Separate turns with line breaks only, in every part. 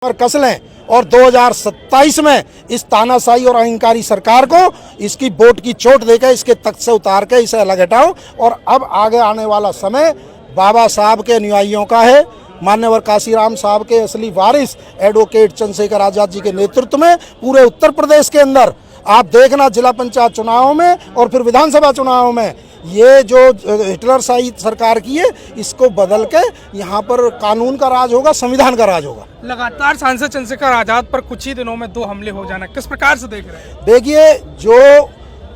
और कस लें और 2027 में इस तानाशाही और अहंकारी सरकार को इसकी वोट की चोट देकर इसके तख्त से उतार के इसे अलग हटाओ। और अब आगे आने वाला समय बाबा साहब के अनुयायियों का है। मान्यवर काशीराम साहब के असली वारिस एडवोकेट चंद्रशेखर आजाद जी के नेतृत्व में पूरे उत्तर प्रदेश के अंदर आप देखना, जिला पंचायत चुनावों में और फिर विधानसभा चुनावों में ये जो हिटलरशाही सरकार की है, इसको बदल के यहाँ पर कानून का राज होगा, संविधान का राज होगा।
लगातार सांसद चंद्रशेखर आजाद पर कुछ ही दिनों में 2 हमले हो जाना, किस प्रकार से देख रहे हैं?
देखिए, जो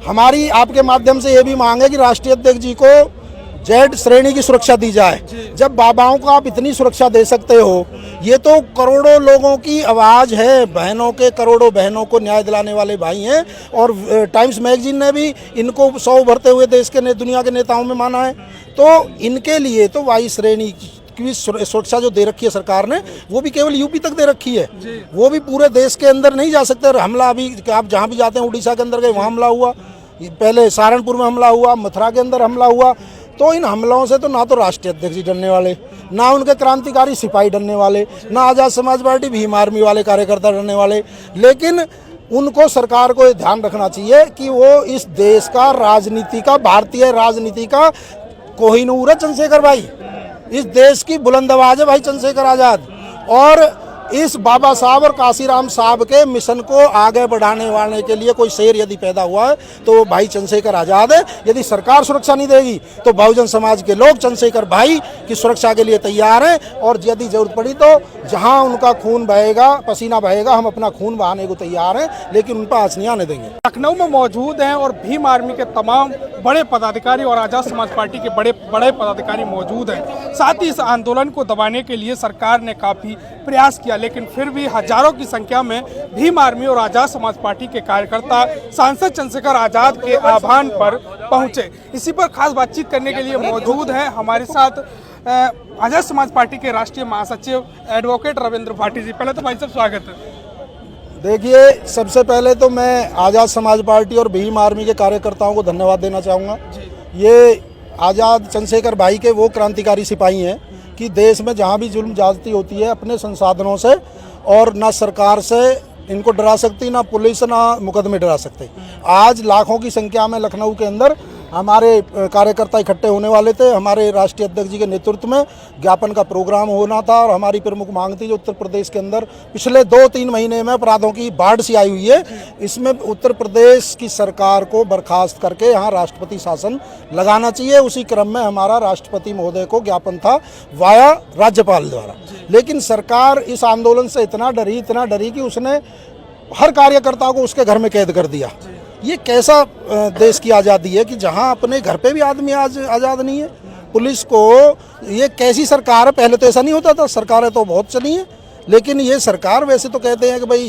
हमारी आपके माध्यम से ये भी मांग है कि राष्ट्रीय अध्यक्ष जी को जेड श्रेणी की सुरक्षा दी जाए। जब बाबाओं को आप इतनी सुरक्षा दे सकते हो, ये तो करोड़ों लोगों की आवाज़ है, बहनों के करोड़ों बहनों को न्याय दिलाने वाले भाई हैं। और टाइम्स मैगजीन ने भी इनको 100 उभरते हुए देश के दुनिया के नेताओं में माना है। तो इनके लिए तो वाई श्रेणी की सुरक्षा जो दे रखी है सरकार ने, वो भी केवल यूपी तक दे रखी है, वो भी पूरे देश के अंदर नहीं जा सकते। हमला अभी आप जहाँ भी जाते हैं, उड़ीसा के अंदर गए, वहाँ हमला हुआ, पहले सहारनपुर में हमला हुआ, मथुरा के अंदर हमला हुआ। तो इन हमलों से तो ना तो राष्ट्रीय अध्यक्ष जी डरने वाले, ना उनके क्रांतिकारी सिपाही डरने वाले, ना आज़ाद समाज पार्टी भीम आर्मी वाले कार्यकर्ता डरने वाले। लेकिन उनको, सरकार को ये ध्यान रखना चाहिए कि वो इस देश का राजनीति का, भारतीय राजनीति का कोहिनूर है चंद्रशेखर भाई। इस देश की बुलंद आवाज है भाई चंद्रशेखर आजाद। और इस बाबा साहब और काशीराम साहब के मिशन को आगे बढ़ाने वाले के लिए कोई शेर यदि पैदा हुआ है तो वो भाई चंद्रशेखर आजाद है। यदि सरकार सुरक्षा नहीं देगी तो बहुजन समाज के लोग चंद्रशेखर भाई की सुरक्षा के लिए तैयार हैं। और यदि जरूरत पड़ी तो जहां उनका खून बहेगा, पसीना बहेगा, हम अपना खून बहाने को तैयार हैं, लेकिन उन पर आँच नहीं आने देंगे।
लखनऊ में मौजूद हैं और भीम आर्मी के तमाम बड़े पदाधिकारी और आजाद समाज पार्टी के बड़े पदाधिकारी मौजूद हैं। साथ ही इस आंदोलन को दबाने के लिए सरकार ने काफ़ी प्रयास किया, लेकिन फिर भी हजारों की संख्या में भीम आर्मी और आजाद समाज पार्टी के कार्यकर्ता सांसद चंद्रशेखर आजाद के आह्वान पर पहुंचे। इसी पर खास बातचीत करने के लिए मौजूद हैं हमारे साथ आजाद समाज पार्टी के राष्ट्रीय महासचिव एडवोकेट रविंद्र भाटी जी। पहले तो भाई साहब स्वागत है।
देखिए, सबसे पहले तो मैं आज़ाद समाज पार्टी और भीम आर्मी के कार्यकर्ताओं को धन्यवाद देना चाहूँगा। ये आज़ाद चंद्रशेखर भाई के वो क्रांतिकारी सिपाही हैं कि देश में जहाँ भी जुल्म ज्यादती होती है, अपने संसाधनों से और ना सरकार से इनको डरा सकती, ना पुलिस, ना मुकदमे डरा सकते। आज लाखों की संख्या में लखनऊ के अंदर हमारे कार्यकर्ता इकट्ठे होने वाले थे। हमारे राष्ट्रीय अध्यक्ष जी के नेतृत्व में ज्ञापन का प्रोग्राम होना था और हमारी प्रमुख मांग थी जो उत्तर प्रदेश के अंदर पिछले 2-3 महीने में अपराधों की बाढ़ सी आई हुई है, इसमें उत्तर प्रदेश की सरकार को बर्खास्त करके यहाँ राष्ट्रपति शासन लगाना चाहिए। उसी क्रम में हमारा राष्ट्रपति महोदय को ज्ञापन था वाया राज्यपाल द्वारा। लेकिन सरकार इस आंदोलन से इतना डरी कि उसने हर कार्यकर्ता को उसके घर में कैद कर दिया। ये कैसा देश की आज़ादी है कि जहां अपने घर पे भी आदमी आज आज़ाद नहीं है। पुलिस को, ये कैसी सरकार है? पहले तो ऐसा नहीं होता था, सरकारें तो बहुत चली हैं, लेकिन ये सरकार वैसे तो कहते हैं कि भाई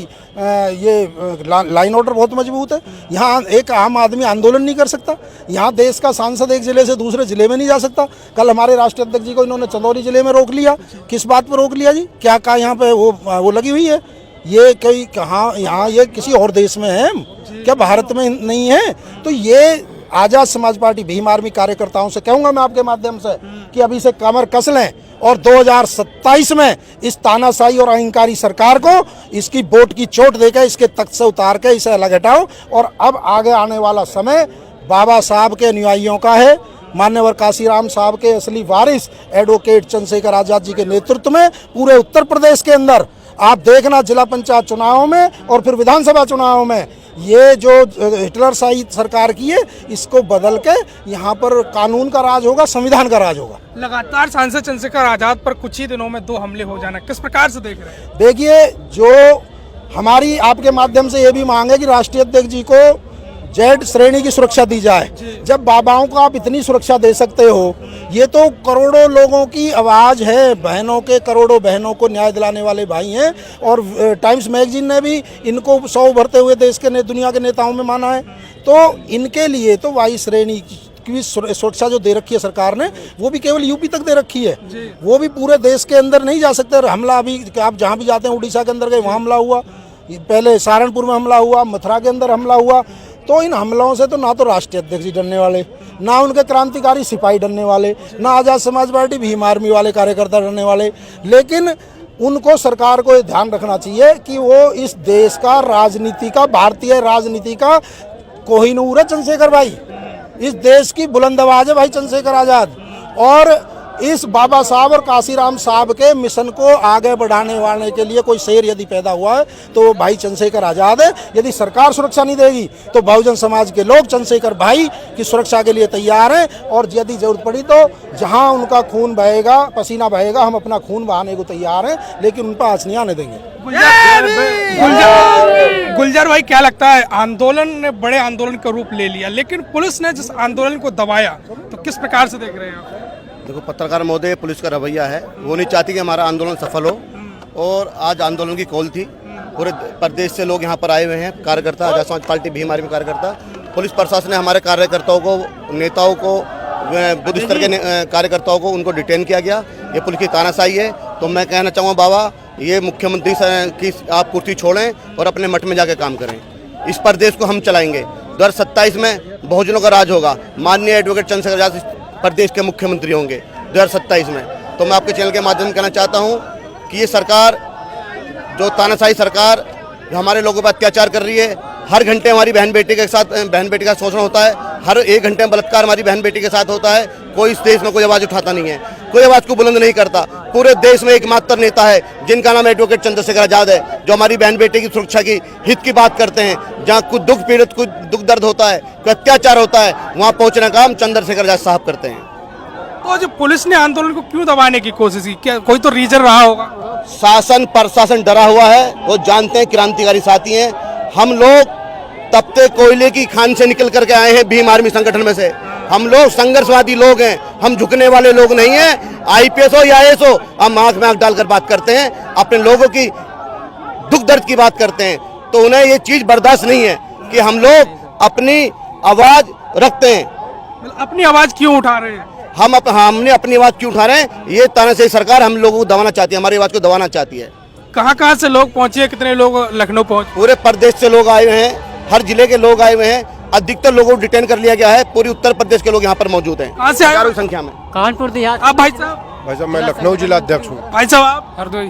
ये लाइन ऑर्डर बहुत मजबूत है। यहाँ एक आम आदमी आंदोलन नहीं कर सकता, यहाँ देश का सांसद एक ज़िले से दूसरे ज़िले में नहीं जा सकता। कल हमारे राष्ट्रीय अध्यक्ष जी को इन्होंने चंदौली ज़िले में रोक लिया। किस बात पर रोक लिया जी? क्या कहा यहाँ पे वो लगी हुई है? ये कहीं कहाँ, यहाँ ये किसी और देश में है क्या? भारत में नहीं है। तो ये आज़ाद समाज पार्टी भीम आर्मी कार्यकर्ताओं से कहूँगा मैं आपके माध्यम से कि अभी से कमर कस लें और 2027 में इस तानाशाही और अहंकारी सरकार को इसकी वोट की चोट देकर इसके तख्त से उतार के इसे अलग हटाओ। और अब आगे आने वाला समय बाबा साहब के अनुयायियों का है। मान्यवर काशीराम साहब के असली वारिस एडवोकेट चंद्रशेखर आजाद जी के नेतृत्व में पूरे उत्तर प्रदेश के अंदर आप देखना, जिला पंचायत चुनावों में और फिर विधानसभा चुनावों में ये जो हिटलरशाही सरकार की है, इसको बदल के यहाँ पर कानून का राज होगा, संविधान का राज होगा।
लगातार सांसद चंद्रशेखर आजाद पर कुछ ही दिनों में 2 हमले हो जाना, किस प्रकार से देख रहे हैं?
देखिए, जो हमारी आपके माध्यम से ये भी मांग है कि राष्ट्रीय अध्यक्ष जी को जेड श्रेणी की सुरक्षा दी जाए। जब बाबाओं को आप इतनी सुरक्षा दे सकते हो, ये तो करोड़ों लोगों की आवाज़ है, बहनों के करोड़ों बहनों को न्याय दिलाने वाले भाई हैं। और टाइम्स मैगजीन ने भी इनको 100 उभरते हुए देश के दुनिया के नेताओं में माना है। तो इनके लिए तो वाई श्रेणी की सुरक्षा जो दे रखी है सरकार ने, वो भी केवल यूपी तक दे रखी है, वो भी पूरे देश के अंदर नहीं जा सकते। हमला अभी आप जहाँ भी जाते हैं, उड़ीसा के अंदर गए, वहाँ हमला हुआ, पहले सहारनपुर में हमला हुआ, मथुरा के अंदर हमला हुआ। तो इन हमलों से तो ना तो राष्ट्रीय अध्यक्ष जी डरने वाले, ना उनके क्रांतिकारी सिपाही डरने वाले, ना आज़ाद समाज पार्टी भीम आर्मी वाले कार्यकर्ता डरने वाले। लेकिन उनको सरकार को ये ध्यान रखना चाहिए कि वो इस देश का राजनीति का, भारतीय राजनीति का कोहिनूर है चंद्रशेखर भाई। इस देश की बुलंद आवाज है भाई चंद्रशेखर आजाद। और इस बाबा साहब और काशीराम साहब के मिशन को आगे बढ़ाने वाले के लिए कोई शेर यदि पैदा हुआ है तो भाई चंद्रशेखर आजाद है। यदि सरकार सुरक्षा नहीं देगी तो बहुजन समाज के लोग चंद्रशेखर भाई की सुरक्षा के लिए तैयार हैं। और यदि जरूरत पड़ी तो जहां उनका खून बहेगा, पसीना बहेगा, हम अपना खून बहाने को तैयार हैं, लेकिन उन पर आँच नहीं आने देंगे।
गुलजार भाई, क्या लगता है, आंदोलन ने बड़े आंदोलन का रूप ले लिया, लेकिन पुलिस ने जिस आंदोलन को दबाया तो किस प्रकार से देख रहे हैं?
देखो, पत्रकार महोदय, पुलिस का रवैया है, वो नहीं चाहती कि हमारा आंदोलन सफल हो। और आज आंदोलन की कॉल थी, पूरे प्रदेश से लोग यहाँ पर आए हुए हैं, कार्यकर्ता, आजाद समाज पार्टी भीम आर्मी कार्यकर्ता। पुलिस प्रशासन ने हमारे कार्यकर्ताओं को, नेताओं को, बुद्ध स्तर के कार्यकर्ताओं को उनको डिटेन किया गया। ये पुलिस की तानाशाही है। तो मैं कहना चाहूँगा, बाबा, ये मुख्यमंत्री की आप कुर्सी छोड़ें और अपने मठ में जाकर काम करें। इस प्रदेश को हम चलाएंगे। 2027 में बहुजनों का राज होगा। माननीय एडवोकेट चंद्रशेखर आजाद प्रदेश के मुख्यमंत्री होंगे 2027 में। तो मैं आपके चैनल के माध्यम से कहना चाहता हूं कि ये सरकार, जो तानाशाही सरकार जो हमारे लोगों पर अत्याचार कर रही है, हर घंटे हमारी बहन बेटी का शोषण होता है, हर एक घंटे में बलात्कार हमारी बहन बेटी के साथ होता है। कोई इस देश में कोई आवाज़ उठाता नहीं है, कोई आवाज़ को बुलंद नहीं करता। पूरे देश में एकमात्र नेता है जिनका नाम एडवोकेट चंद्रशेखर आजाद है, जो हमारी बहन बेटी की सुरक्षा की हित की बात करते हैं। जहाँ कुछ दुख पीड़ित, कुछ दुख दर्द होता है, कोई अत्याचार होता है, वहाँ पहुँचने का काम चंद्रशेखर आजाद साहब करते हैं।
तो जो पुलिस ने आंदोलन को क्यों दबाने की कोशिश की, क्या कोई तो रीजन रहा होगा?
शासन प्रशासन डरा हुआ है। वो जानते हैं क्रांतिकारी साथी हैं। हम लोग तपते कोयले की खान से निकल करके आए हैं भीम आर्मी संगठन में से। हम लोग संघर्षवादी लोग हैं, हम झुकने वाले लोग नहीं हैं। आईपीएस हो या आईएएस हो, हम आंख में आंख डालकर बात करते हैं, अपने लोगों की दुख दर्द की बात करते हैं। तो उन्हें ये चीज बर्दाश्त नहीं है कि हम लोग अपनी आवाज रखते हैं।
अपनी आवाज क्यों उठा रहे हैं?
हमने अपनी आवाज क्यों उठा रहे हैं? ये तानाशाही सरकार हम लोगों को दबाना चाहती है, हमारी आवाज को दबाना चाहती है।
कहाँ से लोग पहुंचे, कितने लोग लखनऊ पहुंचे?
पूरे प्रदेश से लोग आए हुए हैं, हर जिले के लोग आए हुए हैं। अधिकतर लोगों को डिटेन कर लिया गया है। पूरी उत्तर प्रदेश के लोग यहाँ पर मौजूद हैं,
कहाँ से आए?
हजारों की संख्या में।
कानपुर देहात।
आप भाई साहब?
भाई साहब, मैं लखनऊ जिला अध्यक्ष हूँ।
भाई साहब आप?
हरदोई।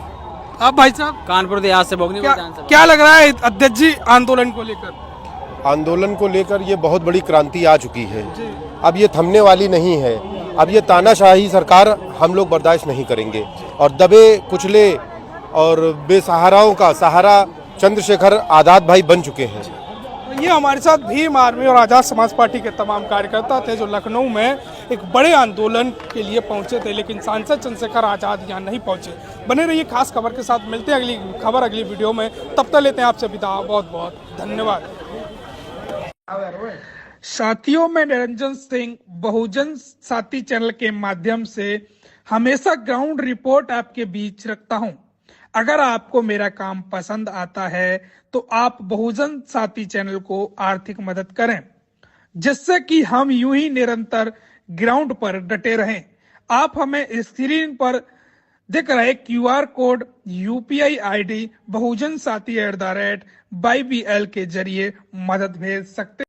आप भाई साहब?
कानपुर देहात से भोगनी।
क्या लग रहा है अध्यक्ष जी आंदोलन को लेकर?
आंदोलन को लेकर ये बहुत बड़ी क्रांति आ चुकी है। अब ये थमने वाली नहीं है। अब ये तानाशाही सरकार हम लोग बर्दाश्त नहीं करेंगे। और दबे कुचले और बेसहाराओं का सहारा चंद्रशेखर आजाद भाई बन चुके हैं।
ये हमारे साथ भीम आर्मी और आजाद समाज पार्टी के तमाम कार्यकर्ता थे जो लखनऊ में एक बड़े आंदोलन के लिए पहुंचे थे, लेकिन सांसद चंद्रशेखर आजाद यहाँ नहीं पहुंचे। बने रहिए खास खबर के साथ, मिलते हैं अगली खबर अगली वीडियो में। तब तक लेते हैं आपसे विदा। बहुत बहुत धन्यवाद। साथियों, मैं निरंजन सिंह बहुजन साथी चैनल के माध्यम से हमेशा ग्राउंड रिपोर्ट आपके बीच रखता हूं। अगर आपको मेरा काम पसंद आता है तो आप बहुजन साथी चैनल को आर्थिक मदद करें, जिससे कि हम यूं ही निरंतर ग्राउंड पर डटे रहें। आप हमें स्क्रीन पर दिख रहे QR कोड UPI ID बहुजन साथी @YBL के जरिए मदद भेज सकते